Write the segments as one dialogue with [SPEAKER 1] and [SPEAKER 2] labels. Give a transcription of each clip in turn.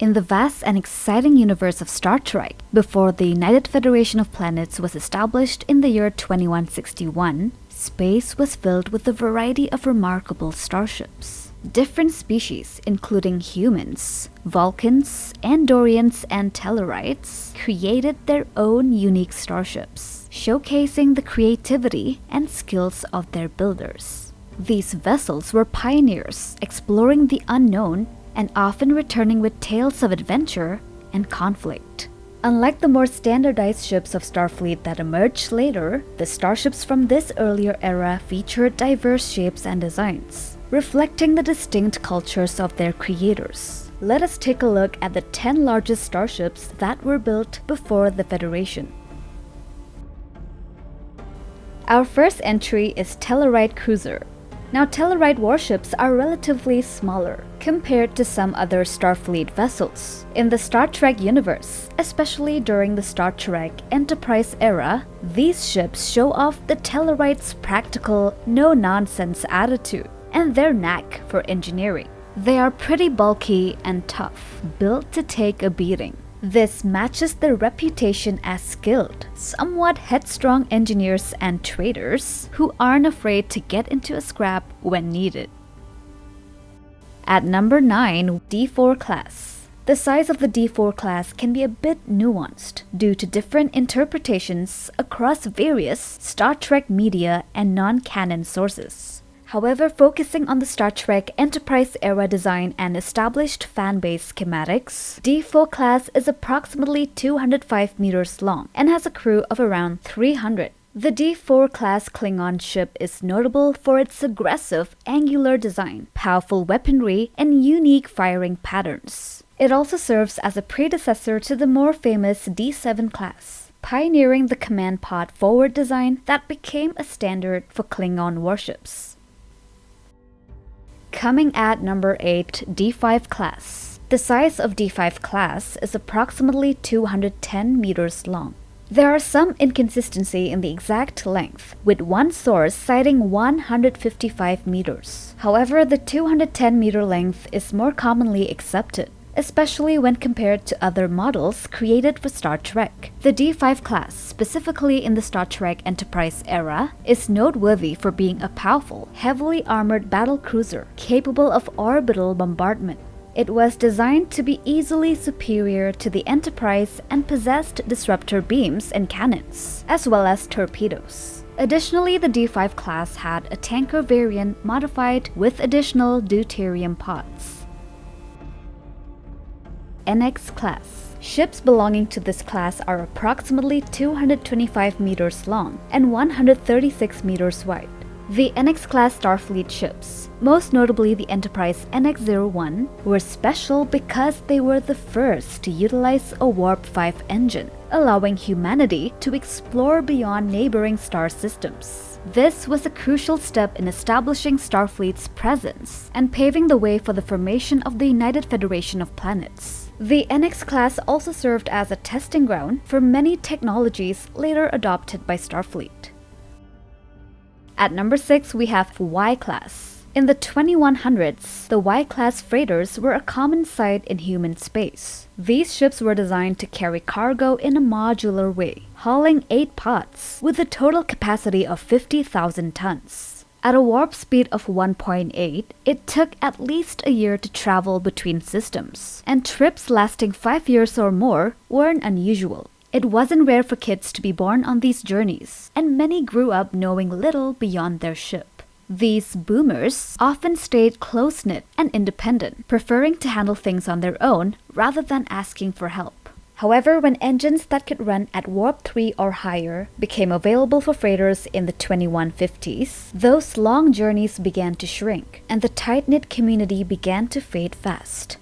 [SPEAKER 1] In the vast and exciting universe of Star Trek, before the United Federation of Planets was established in the year 2161, space was filled with a variety of remarkable starships. Different species, including humans, Vulcans, Andorians, and Tellarites, created their own unique starships, showcasing the creativity and skills of their builders. These vessels were pioneers, exploring the unknown and often returning with tales of adventure and conflict. Unlike the more standardized ships of Starfleet that emerged later, the starships from this earlier era featured diverse shapes and designs, reflecting the distinct cultures of their creators. Let us take a look at the 10 largest starships that were built before the Federation. Our first entry is Teleride Cruiser. Now, Teleride warships are relatively smaller compared to some other Starfleet vessels. In the Star Trek universe, especially during the Star Trek Enterprise era, these ships show off the Tellarites' practical, no-nonsense attitude and their knack for engineering. They are pretty bulky and tough, built to take a beating. This matches their reputation as skilled, somewhat headstrong engineers and traders who aren't afraid to get into a scrap when needed. At number 9, D4 Class. The size of the D4 class can be a bit nuanced due to different interpretations across various Star Trek media and non-canon sources. However, focusing on the Star Trek Enterprise era design and established fanbase schematics, D4 class is approximately 205 meters long and has a crew of around 300. The D4 class Klingon ship is notable for its aggressive, angular design, powerful weaponry, and unique firing patterns. It also serves as a predecessor to the more famous D7 class, pioneering the command pod forward design that became a standard for Klingon warships. Coming at number 8, D5 Class. The size of D5 class is approximately 210 meters long. There are some inconsistency in the exact length, with one source citing 155 meters. However, the 210 meter length is more commonly accepted, especially when compared to other models created for Star Trek. The D5 class, specifically in the Star Trek Enterprise era, is noteworthy for being a powerful, heavily armored battlecruiser capable of orbital bombardment. It was designed to be easily superior to the Enterprise and possessed disruptor beams and cannons, as well as torpedoes. Additionally, the D5 class had a tanker variant modified with additional deuterium pods. NX Class. Ships belonging to this class are approximately 225 meters long and 136 meters wide. The NX class Starfleet ships, most notably the Enterprise NX-01, were special because they were the first to utilize a Warp 5 engine, allowing humanity to explore beyond neighboring star systems. This was a crucial step in establishing Starfleet's presence and paving the way for the formation of the United Federation of Planets. The NX class also served as a testing ground for many technologies later adopted by Starfleet. At number 6, we have YClass. In the 2100s, the Y-class freighters were a common sight in human space. These ships were designed to carry cargo in a modular way, hauling 8 pods with a total capacity of 50,000 tons. At a warp speed of 1.8, it took at least a year to travel between systems, and trips lasting 5 years or more weren't unusual. It wasn't rare for kids to be born on these journeys, and many grew up knowing little beyond their ship. These boomers often stayed close-knit and independent, preferring to handle things on their own rather than asking for help. However, when engines that could run at warp 3 or higher became available for freighters in the 2150s, those long journeys began to shrink, and the tight-knit community began to fade fast.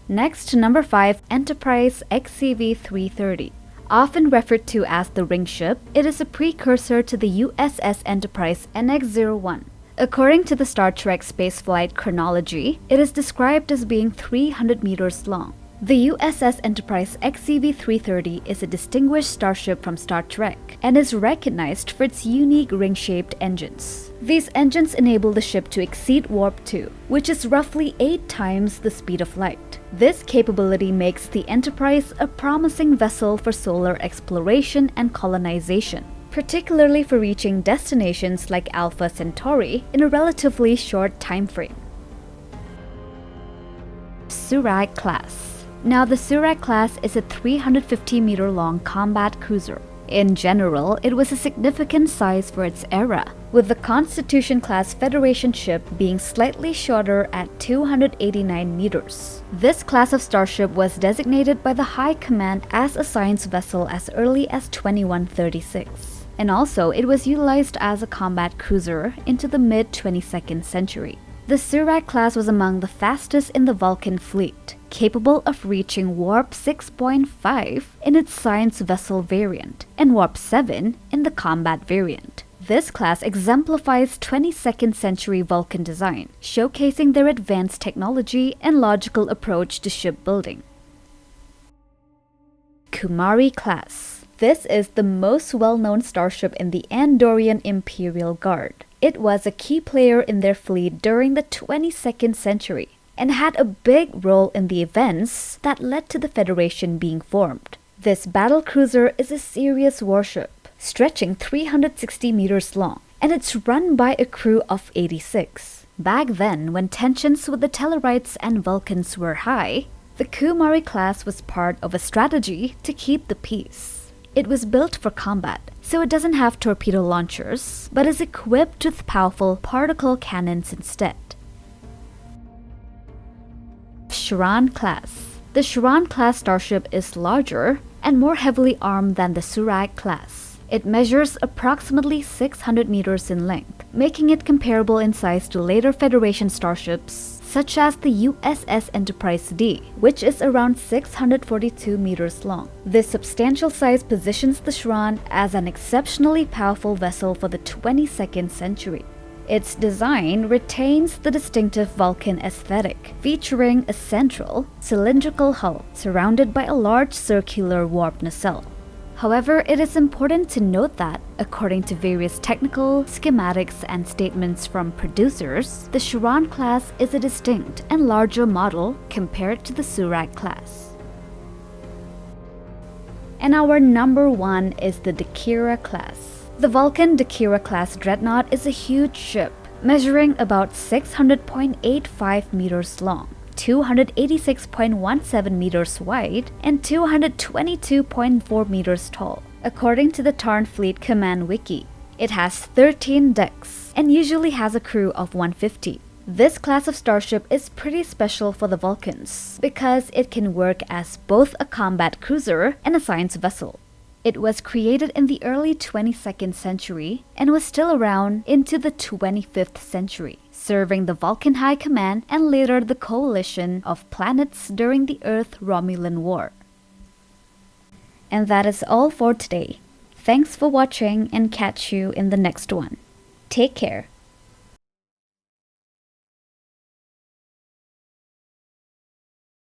[SPEAKER 1] Next, number 5, Enterprise XCV-330. Often referred to as the ring ship, it is a precursor to the USS Enterprise NX-01. According to the Star Trek spaceflight chronology, it is described as being 300 meters long. The USS Enterprise XCV-330 is a distinguished starship from Star Trek and is recognized for its unique ring-shaped engines. These engines enable the ship to exceed Warp 2, which is roughly 8 times the speed of light. This capability makes the Enterprise a promising vessel for solar exploration and colonization, particularly for reaching destinations like Alpha Centauri in a relatively short time frame. Surak Class. Now, the Surak Class is a 350-meter-long combat cruiser. In general, it was a significant size for its era, with the Constitution-class Federation ship being slightly shorter at 289 meters. This class of starship was designated by the High Command as a science vessel as early as 2136. And also, it was utilized as a combat cruiser into the mid-22nd century. The Surak class was among the fastest in the Vulcan fleet, capable of reaching Warp 6.5 in its science vessel variant and Warp 7 in the combat variant. This class exemplifies 22nd century Vulcan design, showcasing their advanced technology and logical approach to shipbuilding. Kumari Class. This is the most well-known starship in the Andorian Imperial Guard. It was a key player in their fleet during the 22nd century and had a big role in the events that led to the Federation being formed. This battle cruiser is a serious warship, stretching 360 meters long, and it's run by a crew of 86. Back then, when tensions with the Tellarites and Vulcans were high, the Kumari class was part of a strategy to keep the peace. It was built for combat, so it doesn't have torpedo launchers, but is equipped with powerful particle cannons instead. Chiron Class. The Chiron Class starship is larger and more heavily armed than the Surak Class. It measures approximately 600 meters in length, making it comparable in size to later Federation starships such as the USS Enterprise D, which is around 642 meters long. This substantial size positions the Chiron as an exceptionally powerful vessel for the 22nd century. Its design retains the distinctive Vulcan aesthetic, featuring a central, cylindrical hull surrounded by a large circular warp nacelle. However, it is important to note that, according to various technical, schematics, and statements from producers, the Chiron class is a distinct and larger model compared to the Surak class. And our number 1 is the Dira Class. The Vulcan Dira Class dreadnought is a huge ship, measuring about 600.85 meters long, 286.17 meters wide, and 222.4 meters tall. According to the Tarn Fleet Command Wiki, it has 13 decks and usually has a crew of 150. This class of starship is pretty special for the Vulcans because it can work as both a combat cruiser and a science vessel. It was created in the early 22nd century and was still around into the 25th century, serving the Vulcan High Command and later the coalition of planets during the Earth-Romulan War. And that is all for today. Thanks for watching and catch you in the next one. Take care.